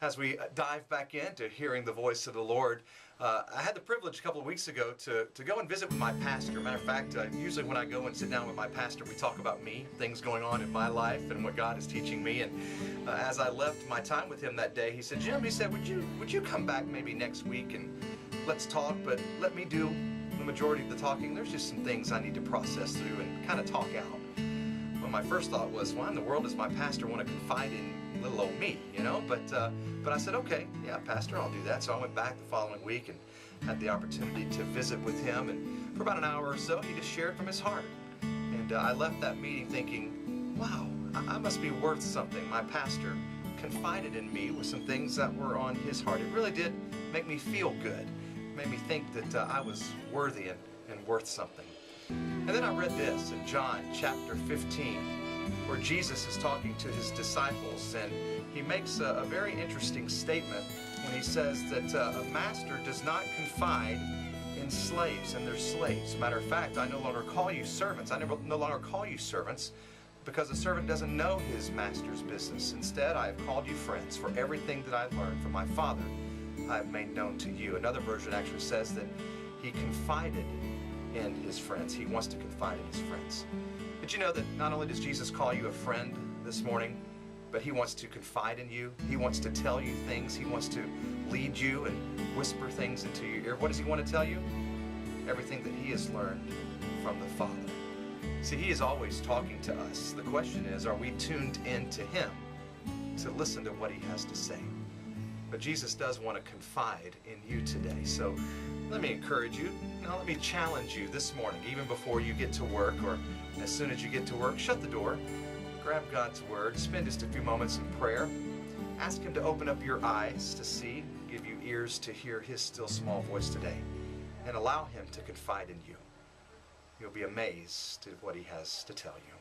as we dive back into hearing the voice of the Lord. I had the privilege a couple of weeks ago to go and visit with my pastor. Matter of fact, usually when I go and sit down with my pastor, we talk about me, things going on in my life and what God is teaching me. And as I left my time with him that day, he said, "Jim," he said, would you come back maybe next week and let's talk, but let me do the majority of the talking. There's just some things I need to process through and kind of talk out. Well, my first thought was, why in the world does my pastor want to confide in little old me, you know? But I said, okay, yeah, Pastor, I'll do that. So I went back the following week and had the opportunity to visit with him. And for about an hour or so, he just shared from his heart. And I left that meeting thinking, wow, I must be worth something. My pastor confided in me with some things that were on his heart. It really did make me feel good. It made me think that I was worthy and worth something. And then I read this in John chapter 15, where Jesus is talking to his disciples, and he makes a very interesting statement when he says that a master does not confide in slaves and their slaves. Matter of fact, I no longer call you servants. I no longer call you servants because a servant doesn't know his master's business. Instead, I have called you friends, for everything that I've learned from my Father I have made known to you. Another version actually says that he confided in his friends. He wants to confide in his friends. Did you know that not only does Jesus call you a friend this morning, but he wants to confide in you. He wants to tell you things. He wants to lead you and whisper things into your ear. What does he want to tell you? Everything that he has learned from the Father. See, he is always talking to us. The question is, are we tuned in to him to listen to what he has to say? But Jesus does want to confide in you today. So let me encourage you. Now let me challenge you this morning, even before you get to work or as soon as you get to work, shut the door, grab God's Word, spend just a few moments in prayer. Ask him to open up your eyes to see, give you ears to hear his still small voice today, and allow him to confide in you. You'll be amazed at what he has to tell you.